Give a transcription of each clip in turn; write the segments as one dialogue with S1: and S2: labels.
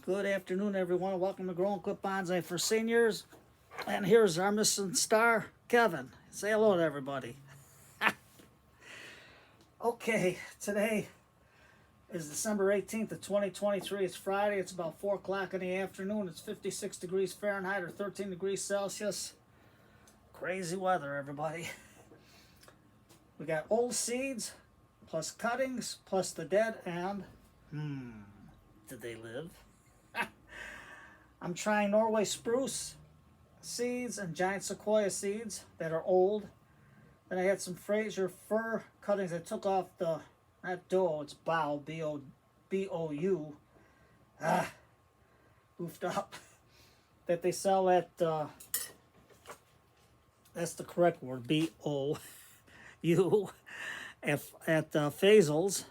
S1: Good afternoon, everyone. Welcome to Growing Clip Bonsai for Seniors. And here's our missing star, Kevin. Say hello to everybody. Okay, today is December 18th of 2023. It's Friday. It's about 4 o'clock in the afternoon. It's 56 degrees Fahrenheit or 13 degrees Celsius. Crazy weather, everybody. We got old seeds, plus cuttings, plus the dead, and did they live? I'm trying Norway spruce seeds and giant sequoia seeds that are old. Then I had some Fraser fir cuttings I took off the, not dough, it's bough, B-O-U. Goofed up. That they sell at, that's the correct word, B-O-U, at Faisal's.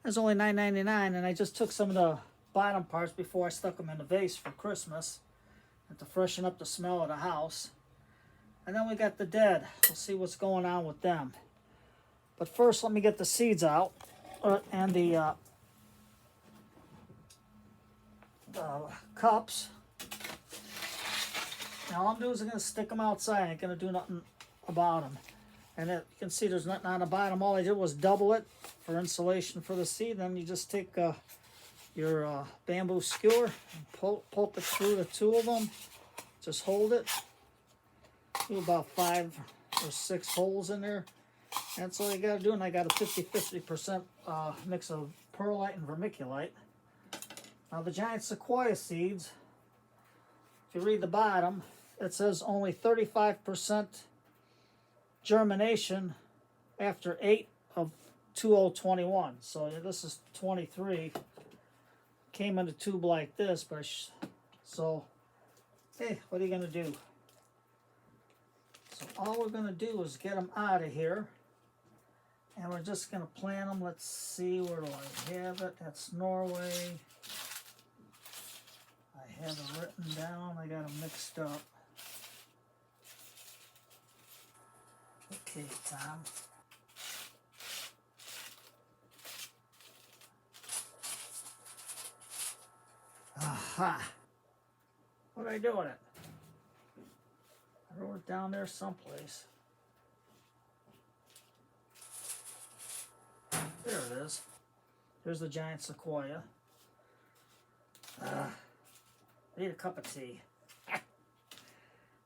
S1: It's only $9.99, and I just took some of the bottom parts before I stuck them in the vase for Christmas and to freshen up the smell of the house. And then we got the dead. We'll see what's going on with them. But first, let me get the seeds out and the cups. Now, all I'm doing is I'm going to stick them outside. I ain't going to do nothing about them. And you can see there's nothing on the bottom. All I did was double it for insulation for the seed. Then you just take your bamboo skewer and poke it through the two of them. Just hold it. Do about 5 or 6 holes in there. That's all you got to do. And I got a 50-50% mix of perlite and vermiculite. Now the giant sequoia seeds, if you read the bottom, it says only 35% germination after 8 of 2021. So this is 23. Came in a tube like this, but so hey, what are you gonna do? So all we're gonna do is get them out of here, and we're just gonna plant them. Let's see, where do I have it? That's Norway. I have it written down. I got them mixed up. Okay, Tom. Aha! What did I do with it? I wrote it down there someplace. There it is. There's the giant sequoia. I need a cup of tea.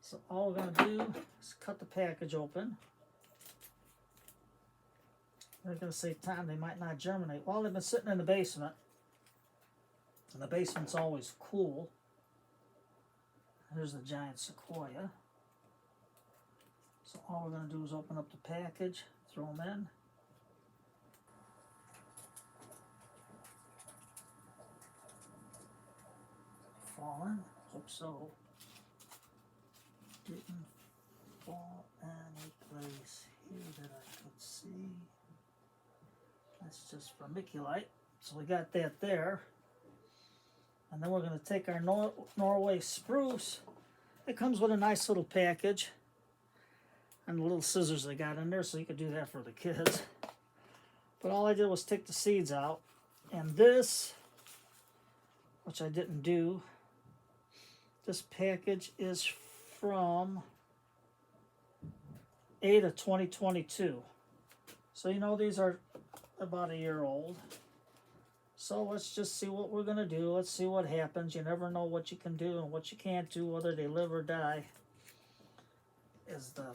S1: So all we're going to do is cut the package open. They're going to say, Tom, they might not germinate. Well, they've been sitting in the basement. And the basement's always cool. There's the giant sequoia. So all we're going to do is open up the package, throw them in. Fallen? Hope so. Didn't fall any place here that I could see. That's just vermiculite. So we got that there. And then we're going to take our Norway spruce. It comes with a nice little package. And the little scissors they got in there, so you could do that for the kids. But all I did was take the seeds out. And this, which I didn't do, this package is from 8 of 2022. So you know these are about a year old. So let's just see what we're going to do. Let's see what happens. You never know what you can do and what you can't do, whether they live or die, is the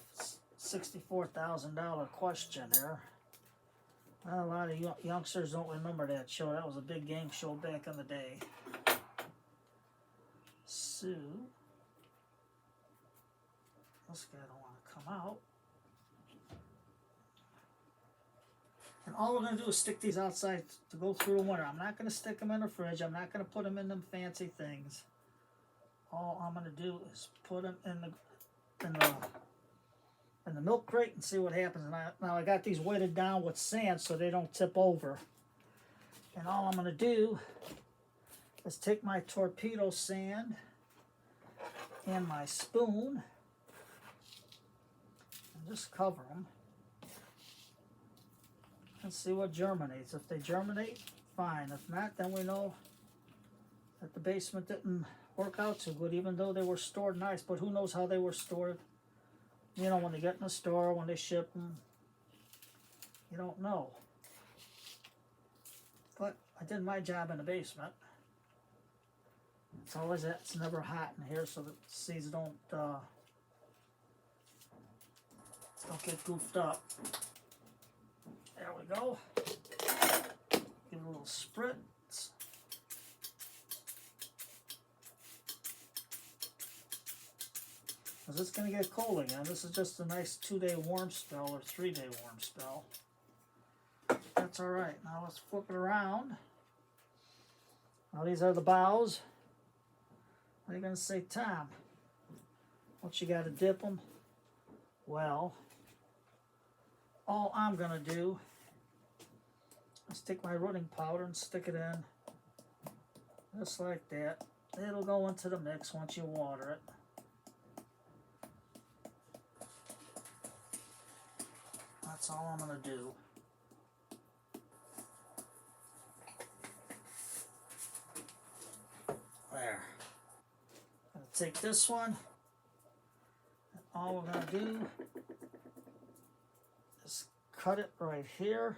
S1: $64,000 question there. Well, a lot of youngsters don't remember that show. That was a big game show back in the day. So, this guy don't want to come out. And all we're going to do is stick these outside to go through the winter. I'm not going to stick them in the fridge. I'm not going to put them in them fancy things. All I'm going to do is put them in the milk crate and see what happens. And now I got these weighted down with sand so they don't tip over. And all I'm going to do is take my torpedo sand and my spoon and just cover them and see what germinates. If they germinate, fine. If not, then we know that the basement didn't work out too good, even though they were stored nice. But who knows how they were stored? You know, when they get in the store, when they ship them, you don't know. But I did my job in the basement. It's never hot in here, so the seeds don't get goofed up. There we go. Give it a little spritz. Because it's going to get cold again. This is just a nice 2-day warm spell or 3-day warm spell. That's alright. Now let's flip it around. Now these are the boughs. What are you going to say, Tom? What, you got to dip them? Well, all I'm going to do is take my rooting powder and stick it in. Just like that. It'll go into the mix once you water it. That's all I'm going to do. There. I'm going to take this one, and all we're going to do is cut it right here.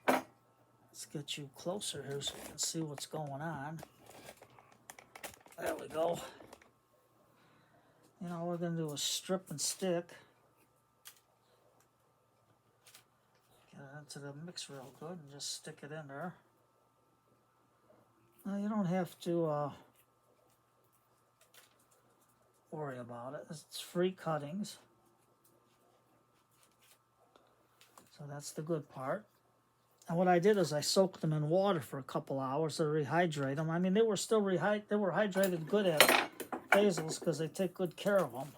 S1: Let's get you closer here so you can see what's going on. There we go. You know, all we're going to do is strip and stick. Get it into the mix real good and just stick it in there. Now, you don't have to worry about it. It's free cuttings. So that's the good part. And what I did is I soaked them in water for a couple hours to rehydrate them. I mean, they were still hydrated good at basils because they take good care of them.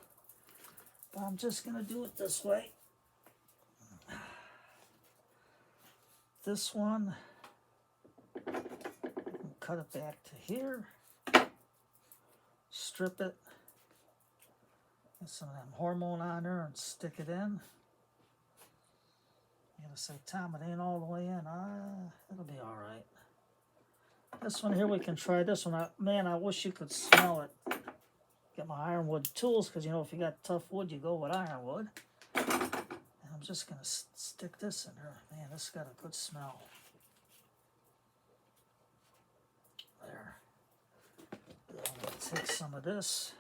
S1: But I'm just going to do it this way. This one, cut it back to here, strip it, get some of that hormone on there and stick it in. You're going to say, Tom, it ain't all the way in. It'll be all right. This one here, we can try this one. Man, I wish you could smell it. Get my ironwood tools, because, you know, if you got tough wood, you go with ironwood. And I'm just going to stick this in there. Man, this got a good smell. There. I'm going to take some of this.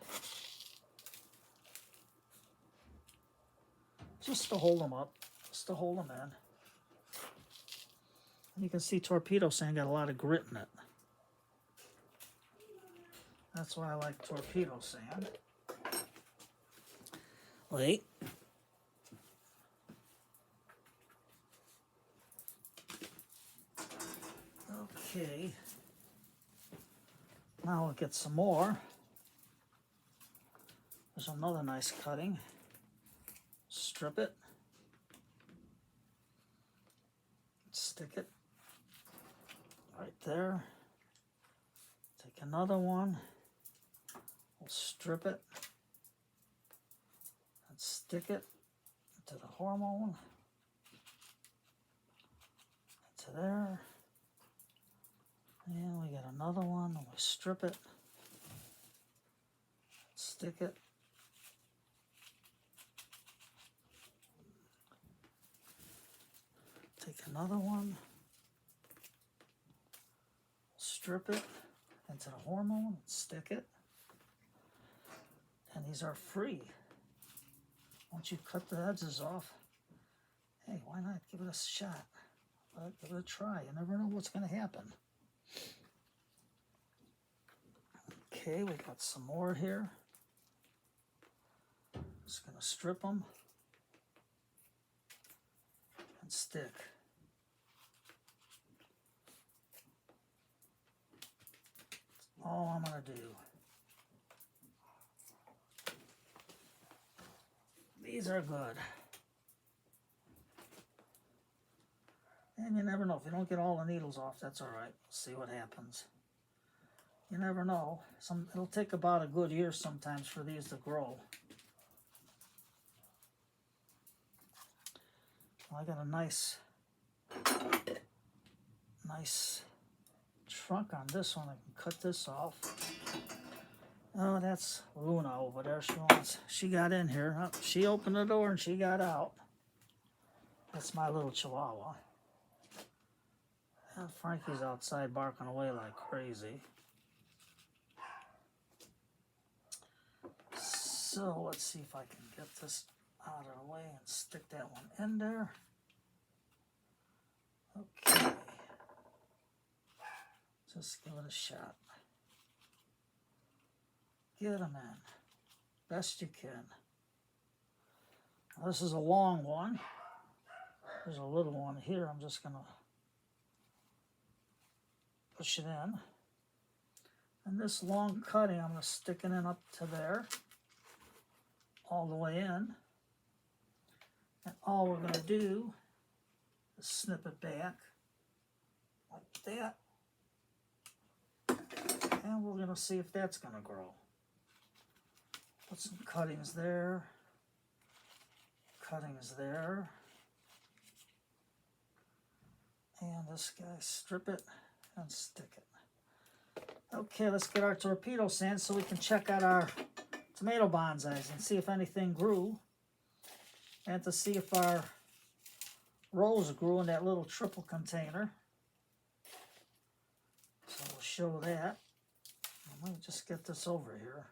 S1: Just to hold them up. Just to hold them in. And you can see torpedo sand got a lot of grit in it. That's why I like torpedo sand. Wait. Okay. Now we'll get some more. There's another nice cutting. Strip it. Stick it right there. Take another one. We'll strip it and stick it into the hormone. Into there. And we get another one, and we strip it, stick it. Take another one, strip it into the hormone, and stick it. And these are free. Once you cut the edges off, hey, why not give it a shot? Give it a try. You never know what's going to happen. Okay, we got some more here. Just going to strip them and stick. That's all I'm going to do. These are good. And you never know. If you don't get all the needles off, that's all right. See what happens. You never know. It'll take about a good year sometimes for these to grow. Well, I got a nice nice trunk on this one. I can cut this off. Oh, that's Luna over there. She got in here. Oh, she opened the door and she got out. That's my little Chihuahua. And Frankie's outside barking away like crazy. So let's see if I can get this out of the way and stick that one in there. Okay. Just give it a shot. Get them in. Best you can. Now, this is a long one. There's a little one here. I'm just going to push it in. And this long cutting, I'm going to stick it in up to there. All the way in. And all we're going to do is snip it back like that. And we're going to see if that's going to grow. Put some cuttings there. Cuttings there. And this guy, strip it and stick it. Okay, let's get our torpedo sand so we can check out our tomato bonsais and see if anything grew. And to see if our rose grew in that little triple container. So we'll show that. Let me just get this over here.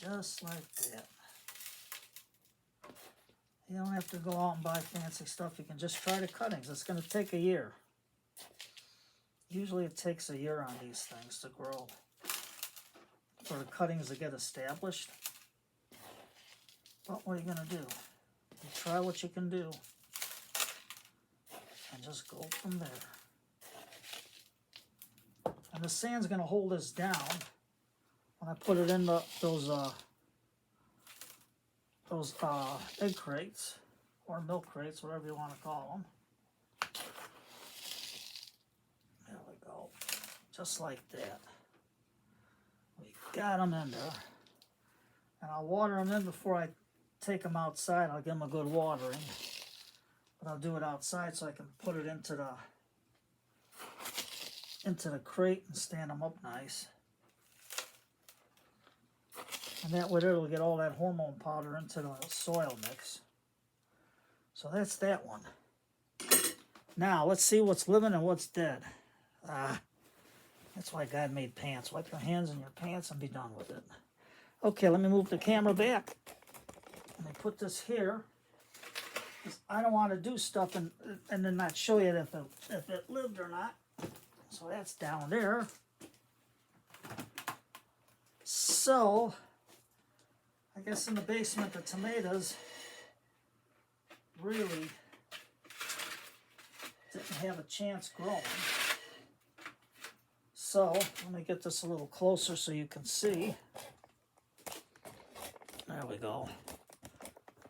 S1: Just like that. You don't have to go out and buy fancy stuff. You can just try the cuttings. It's going to take a year. Usually it takes a year on these things to grow. For the cuttings to get established. But what are you going to do? You try what you can do. And just go from there. And the sand's going to hold this down when I put it in those egg crates or milk crates, whatever you want to call them. There we go. Just like that. We got them in there. And I'll water them in before I take them outside. I'll give them a good watering. But I'll do it outside so I can put it into the crate and stand them up nice. And that way it'll get all that hormone powder into the soil mix. So that's that one. Now let's see what's living and what's dead. That's why God made pants. Wipe your hands in your pants and be done with it. Okay, let me move the camera back. Let me put this here. I don't want to do stuff and then not show you if it lived or not. So that's down there. So, I guess in the basement the tomatoes really didn't have a chance growing. So, let me get this a little closer so you can see. There we go.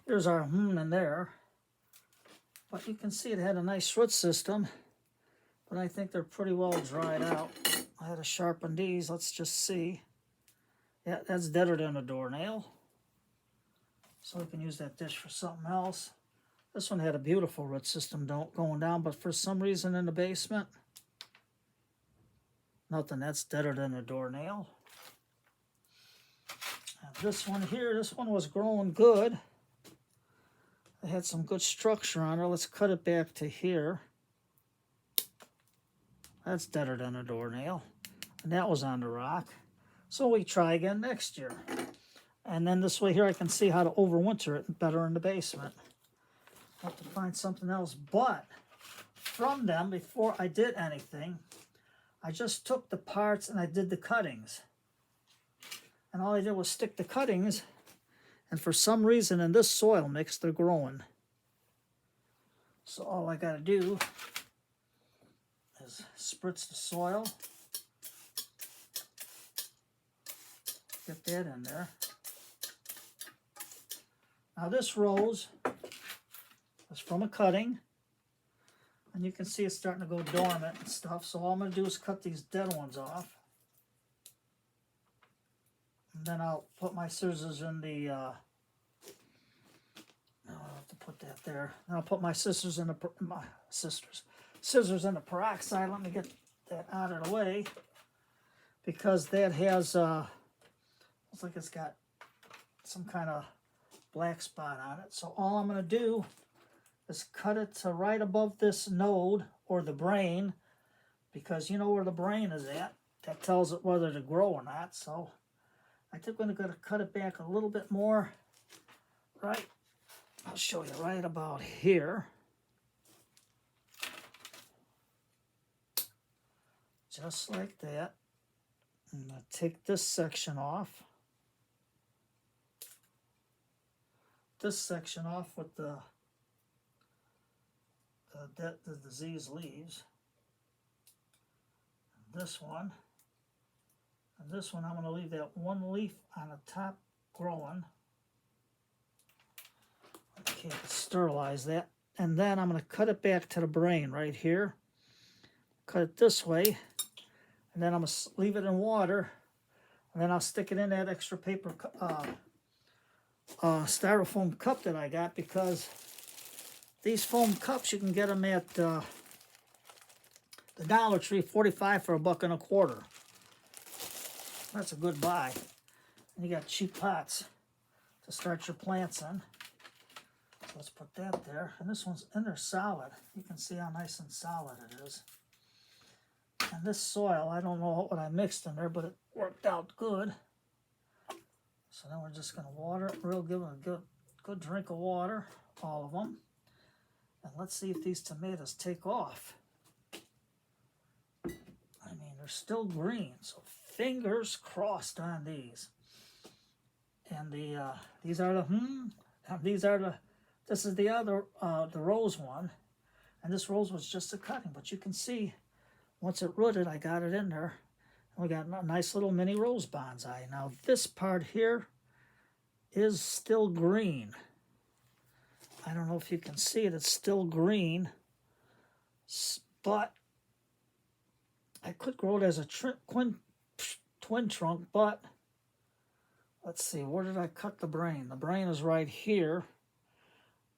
S1: Here's our in there. But you can see it had a nice root system. But I think they're pretty well dried out. I had to sharpen these. Let's just see. Yeah, that's deader than a doornail. So we can use that dish for something else. This one had a beautiful root system going down, but for some reason in the basement, nothing. That's deader than a doornail. And this one here, this one was growing good. It had some good structure on it. Let's cut it back to here. That's deader than a doornail. And that was on the rock. So we try again next year. And then this way here I can see how to overwinter it better in the basement. I have to find something else. But from them, before I did anything, I just took the parts and I did the cuttings. And all I did was stick the cuttings. And for some reason in this soil mix, they're growing. So all I got to do is spritz the soil. Get that in there. Now this rose is from a cutting. And you can see it's starting to go dormant and stuff. So all I'm going to do is cut these dead ones off. And then I'll put my scissors in the... I'll have to put that there. And I'll put my scissors in the scissors in the peroxide. Let me get that out of the way, because that has looks like it's got some kind of black spot on it. So all I'm going to do is cut it to right above this node, or the brain, because you know where the brain is at. That tells it whether to grow or not. So I think I'm going to cut it back a little bit more. Right, I'll show you right about here. Just like that. I'm going to take this section off. This section off with the disease leaves. And this one. And this one, I'm going to leave that one leaf on the top growing. Okay, sterilize that. And then I'm going to cut it back to the brain right here. Cut it this way. And then I'm going to leave it in water. And then I'll stick it in that extra paper styrofoam cup that I got, because these foam cups, you can get them at the Dollar Tree, 45 for $1.25. That's a good buy. And you got cheap pots to start your plants in. So let's put that there. And this one's in there solid. You can see how nice and solid it is. And this soil, I don't know what I mixed in there, but it worked out good. So then we're just going to water it real, give it a good drink of water, all of them. And let's see if these tomatoes take off. I mean, they're still green, so fingers crossed on these. And these are the this is the other the rose one, and this rose was just a cutting. But you can see, once it rooted, I got it in there. And we got a nice little mini rose bonsai. Now this part here is still green. I don't know if you can see it. It's still green, but I could grow it as a twin trunk, but let's see, where did I cut the brain? The brain is right here,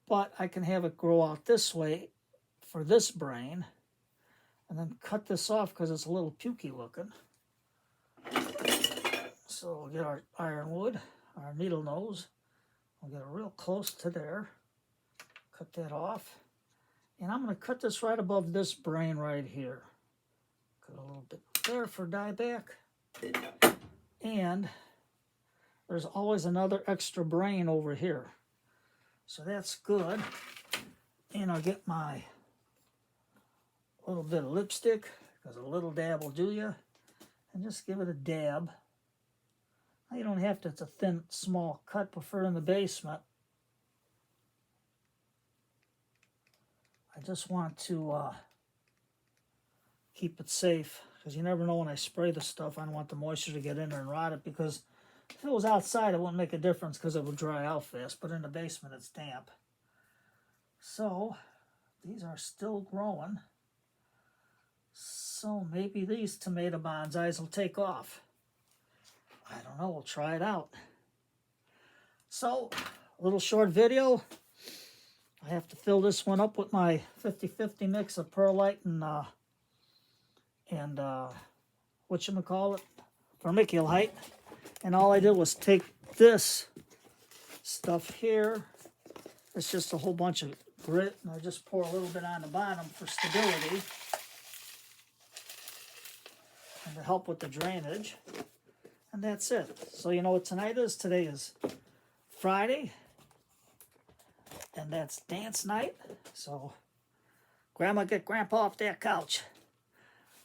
S1: but I can have it grow out this way for this brain, and then cut this off because it's a little pukey looking. So we'll get our ironwood, our needle nose, we'll get it real close to there, cut that off, and I'm going to cut this right above this brain right here. Cut a little bit there for dieback. And there's always another extra brain over here. So that's good. And I'll get my little bit of lipstick, because a little dab will do you. And just give it a dab. Now you don't have to, it's a thin, small cut, prefer in the basement. I just want to keep it safe, because you never know when I spray the stuff. I don't want the moisture to get in there and rot it, because if it was outside, it wouldn't make a difference because it would dry out fast, but in the basement, it's damp. So, these are still growing. So, maybe these tomato bonsais will take off. I don't know, we'll try it out. So, a little short video. I have to fill this one up with my 50-50 mix of perlite and whatchamacallit, vermiculite. And all I did was take this stuff here. It's just a whole bunch of grit, and I just pour a little bit on the bottom for stability and to help with the drainage. And that's it. So you know what tonight is? Today is Friday, and that's dance night. So Grandma, get Grandpa off that couch.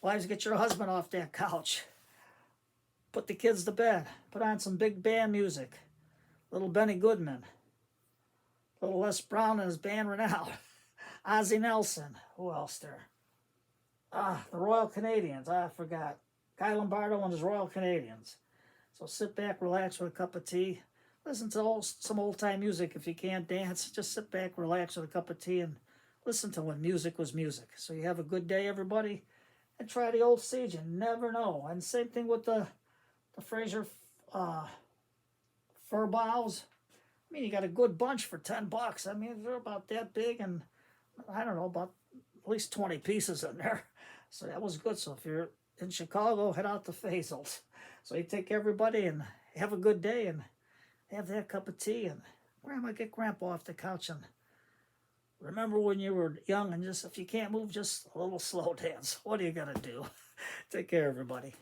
S1: Wives, get your husband off that couch. Put the kids to bed. Put on some big band music. Little Benny Goodman. Little Les Brown and his band Renown. Ozzie Nelson. Who else there? The Royal Canadians. I forgot. Guy Lombardo and his Royal Canadians. So sit back, relax with a cup of tea. Listen to some old-time music. If you can't dance, just sit back, relax with a cup of tea, and listen to when music was music. So you have a good day, everybody. And try the old sage. You never know. And same thing with the Fraser fir boughs. I mean, you got a good bunch for $10. I mean, they're about that big, and I don't know, about at least 20 pieces in there. So that was good. So if you're in Chicago, head out to Faisal's. So you take everybody and have a good day and have that cup of tea, and Grandma, get Grandpa off the couch and remember when you were young, and just if you can't move, just a little slow dance. What are you gonna do? Take care, everybody.